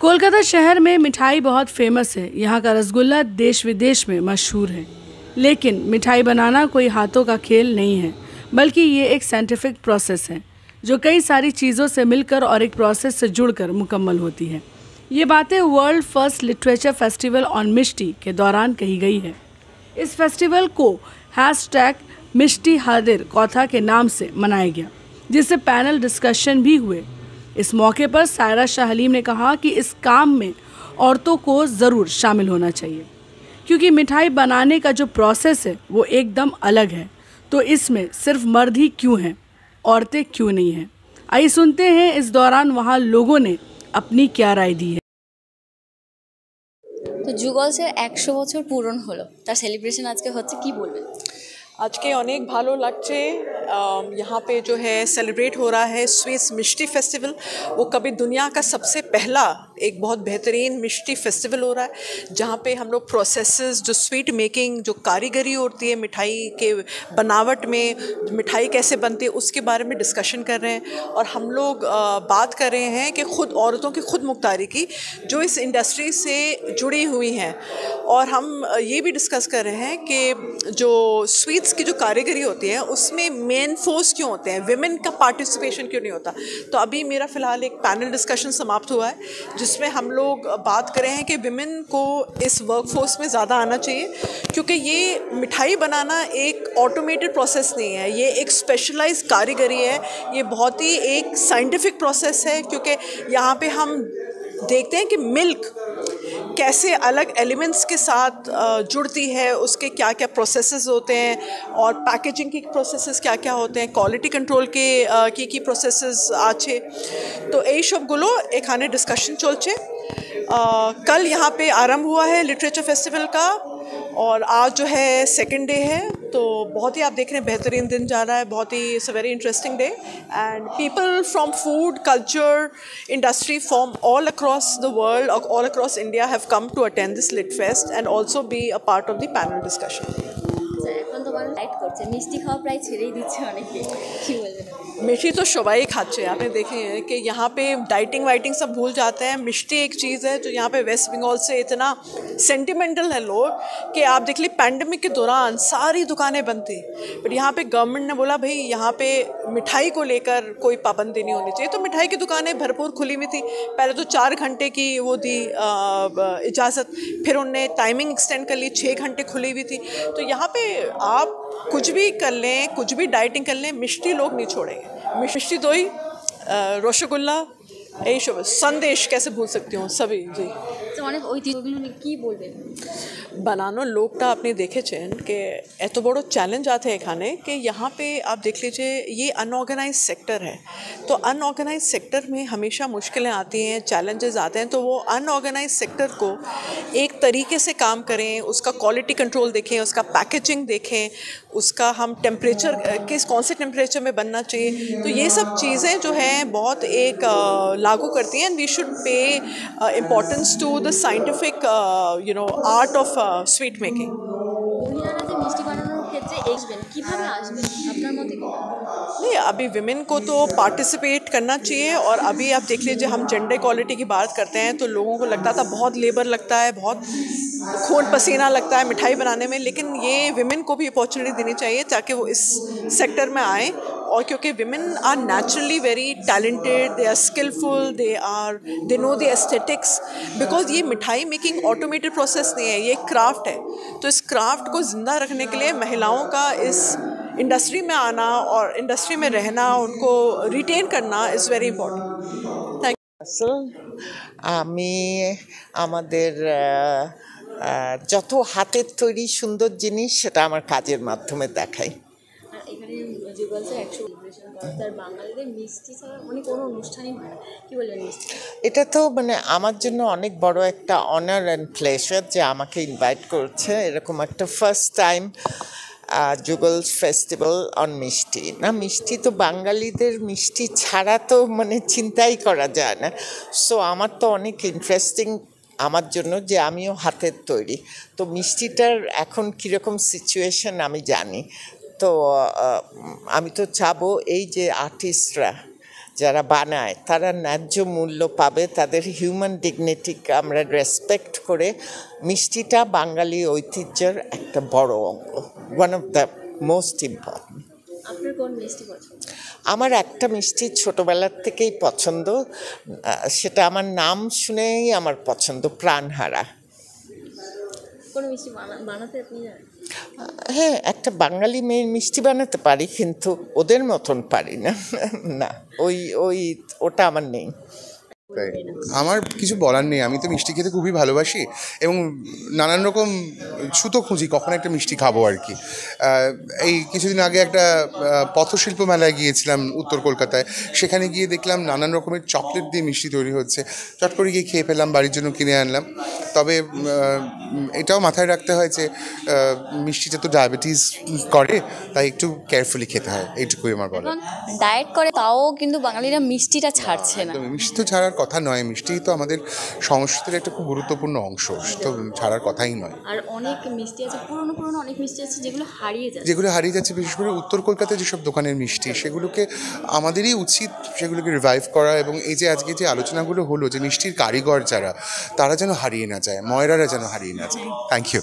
कोलकाता शहर में मिठाई बहुत फेमस है। यहाँ का रसगुल्ला देश विदेश में मशहूर है। लेकिन मिठाई बनाना कोई हाथों का खेल नहीं है, बल्कि ये एक साइंटिफिक प्रोसेस है जो कई सारी चीज़ों से मिलकर और एक प्रोसेस से जुड़कर मुकम्मल होती है। ये बातें world first literature festival on mishti के दौरान कही गई है। इस फेस्टिवल को #मिष्टी हादिर कौथा के नाम से मनाया गया, जिससे पैनल डिस्कशन भी हुए। इस मौके पर सायरा शाह हलीम ने कहा कि इस काम में औरतों को ज़रूर शामिल होना चाहिए, क्योंकि मिठाई बनाने का जो प्रोसेस है वो एकदम अलग है। तो इसमें सिर्फ मर्द ही क्यों हैं, औरतें क्यों नहीं हैं? आइए सुनते हैं इस दौरान वहाँ लोगों ने अपनी क्या राय दी है। तो जुगल्सेर 100 বছর পূরণ হলো, তার সেলিব্রেশন আজকে হচ্ছে, কি বলবেন? आज के अनेक भालो लागছে यहाँ पे जो है सेलिब्रेट हो रहा है स्वीट्स मिष्टी फेस्टिवल। वो कभी दुनिया का सबसे पहला एक बहुत बेहतरीन मिष्टी फेस्टिवल हो रहा है, जहाँ पे हम लोग प्रोसेसेस, जो स्वीट मेकिंग, जो कारीगरी होती है मिठाई के बनावट में, मिठाई कैसे बनती है, उसके बारे में डिस्कशन कर रहे हैं। और हम लोग बात कर रहे हैं कि खुद औरतों की खुद मुख्तारी की, जो इस इंडस्ट्री से जुड़ी हुई हैं। और हम ये भी डिस्कस कर रहे हैं कि जो स्वीट्स की जो कारीगरी होती है उसमें मेन फोर्स क्यों होते हैं, विमेन का पार्टिसिपेशन क्यों नहीं होता। तो अभी मेरा फ़िलहाल एक पैनल डिस्कशन समाप्त हुआ है, जिसमें हम लोग बात कर रहे हैं कि विमेन को इस वर्कफोर्स में ज़्यादा आना चाहिए, क्योंकि ये मिठाई बनाना एक ऑटोमेटेड प्रोसेस नहीं है, ये एक स्पेशलाइज्ड कारीगरी है। ये बहुत ही एक साइंटिफिक प्रोसेस है, क्योंकि यहाँ पे हम देखते हैं कि मिल्क कैसे अलग एलिमेंट्स के साथ जुड़ती है, उसके क्या क्या प्रोसेसेस होते हैं, और पैकेजिंग की प्रोसेसेस क्या क्या होते हैं, क्वालिटी कंट्रोल के की प्रोसेसेस आछे। तो এই সবগুলো এখানে डिस्कशन चलছে। कल यहाँ पे आरंभ हुआ है लिटरेचर फेस्टिवल का, और आज जो है सेकंड डे है। तो बहुत ही आप देख रहे हैं बेहतरीन दिन जा रहा है, बहुत ही it's a very interesting day, and people from food culture industry from all across the world, all across India have come to attend this lit fest and also be a part of the panel discussion. এখন তো মানুষ diet করছে, মিষ্টি খাওয়া প্রায় ছেড়েই দিচ্ছে অনেকে, কি বলবেন? मिष्टी तो शवाई खाचे। आपने देखे हैं कि यहाँ पे डाइटिंग वाइटिंग सब भूल जाते हैं। मिष्टी एक चीज़ है जो यहाँ पे वेस्ट बंगाल से इतना सेंटिमेंटल है लोग, कि आप देख ली पैंडमिक के दौरान सारी दुकानें बंद थी, बट यहाँ पे गवर्नमेंट ने बोला भाई यहाँ पे मिठाई को लेकर कोई पाबंदी नहीं होनी चाहिए। तो मिठाई की दुकानें भरपूर खुली हुई थी। पहले तो 4 घंटे की वो दी इजाज़त, फिर उनने टाइमिंग एक्सटेंड कर ली, 6 घंटे खुली हुई थी। तो यहाँ पे आप कुछ भी कर लें, कुछ भी डाइटिंग कर लें, मिष्टी लोग नहीं छोड़ेंगे। मिष्टी दही, रसगुल्ला, এই সব संदेश कैसे भूल सकती हूँ सभी जी। তো অনেক ঐতিহ্যগুলো নিয়ে কি বলবেন? বানানোর লোকটা আপনি দেখেছেন कि এত বড় চ্যালেঞ্জ आते हैं खाने कि यहाँ पे आप देख लीजिए ये अनऑर्गेनाइज सेक्टर है। तो अनऑर्गेनाइज सेक्टर में हमेशा मुश्किलें आती हैं, चैलेंजेस आते हैं। तो वो अनऑर्गेनाइज सेक्टर को एक तरीके से काम करें, उसका क्वालिटी कंट्रोल देखें, उसका पैकेजिंग देखें, उसका हम टेम्परेचर किस कौन से टेम्परेचर में बनना चाहिए। तो ये सब चीज़ें जो हैं बहुत एक लागू करती हैं। We should pay importance to the scientific art of sweet making. মহিলারা যে মিষ্টি বানানোর ক্ষেত্রে আসবেন, কিভাবে আসবেন আপনার মতে কি? नहीं, अभी विमेन को तो पार्टिसिपेट करना चाहिए। और अभी आप देख लीजिए, हम जेंडर इक्वालिटी की बात करते हैं तो लोगों को लगता था बहुत लेबर लगता है, बहुत खून पसीना लगता है मिठाई बनाने में, लेकिन ये विमेन को भी अपॉर्चुनिटी देनी चाहिए ताकि वो इस सेक्टर में आए। और क्योंकि women are naturally very talented, they are skilful, they know the aesthetics, because ये मिठाई मेकिंग ऑटोमेटेड प्रोसेस नहीं है, ये क्राफ्ट है। तो इस क्राफ्ट को ज़िंदा रखने के लिए महिलाओं का इस इंडस्ट्री में आना और इंडस्ट्री में रहना, उनको रिटेन करना इज़ वेरी इम्पोर्टेंट। थैंक আমি আমাদের যত হাতের তৈরি সুন্দর জিনিস সেটা আমার কাজের মাধ্যমে দেখাই। আর এখানে যুগলসের 100 সেলিব্রেশন করা, তার বাঙালিদের মিষ্টি ছাড়া মানে কোনো অনুষ্ঠানই হয় না, কি বলবেন মিষ্টি? এটা তো মানে আমার জন্য অনেক বড় একটা অনার অ্যান্ড প্লেজার যে আমাকে ইনভাইট করছে এরকম একটা ফার্স্ট টাইম যুগলস ফেস্টিভ্যাল অন মিষ্টি। না, মিষ্টি তো বাঙালিদের মিষ্টি ছাড়া তো মানে চিন্তাই করা যায় না। সো আমার তো অনেক ইন্টারেস্টিং আমার জন্য যে আমিও হাতের তৈরি। তো মিষ্টিটার এখন কীরকম সিচুয়েশন আমি জানি। তো আমি তো চাবো এই যে আর্টিস্টরা যারা বানায় তারা ন্যায্য মূল্য পাবে, তাদের হিউম্যান ডিগনিটিকে আমরা রেসপেক্ট করে মিষ্টিটা বাঙালি ঐতিহ্যের একটা বড় অঙ্গ, one of the most important. আপনার কোন মিষ্টি পছন্দ? আমার একটা মিষ্টি ছোটোবেলার থেকেই পছন্দ, সেটা আমার নাম শুনেই আমার পছন্দ, প্রাণহারা। কোন মিষ্টি বানাতে আপনি জানেন? হ্যাঁ, একটা বাঙালি মেয়ের মিষ্টি বানাতে পারি, কিন্তু ওদের মতন পারি না। না, ওটা আমার নেই। আমার কিছু বলার নেই, আমি তো মিষ্টি খেতে খুবই ভালোবাসি এবং নানান রকম ছুতো খুঁজি কখন একটা মিষ্টি খাবো আর কি। এই কিছুদিন আগে একটা পথশিল্প মেলায় গিয়েছিলাম উত্তর কলকাতায়, সেখানে গিয়ে দেখলাম নানান রকমের চকলেট দিয়ে মিষ্টি তৈরি হচ্ছে, চট করে গিয়ে খেয়ে ফেললাম, বাড়ির জন্য কিনে আনলাম। তবে এটাও মাথায় রাখতে হয় যে মিষ্টিটা তো ডায়াবেটিস করে, তাই একটু কেয়ারফুলি খেতে হয়, এইটুকুই আমার বলা। ডায়েট করে তাও কিন্তু বাঙালিরা মিষ্টিটা ছাড়ছে না। মিষ্টি তো ছাড়ার কথা নয়, মিষ্টি তো আমাদের সংস্কৃতির একটা খুব গুরুত্বপূর্ণ অংশ, তো ছাড়ার কথাই নয়। আর অনেক মিষ্টি আছে, পুরনো পুরনো অনেক মিষ্টি আছে যেগুলো হারিয়ে যাচ্ছে, বিশেষ করে উত্তর কলকাতায় যেসব দোকানের মিষ্টি, সেগুলোকে আমাদেরই উচিত সেগুলোকে রিভাইভ করা, এবং এই যে আজকে যে আলোচনাগুলো হলো যে মিষ্টির কারিগর যারা, তারা যেন হারিয়ে না যায়, ময়রারা যেন হারিয়ে না যায়। Thank you.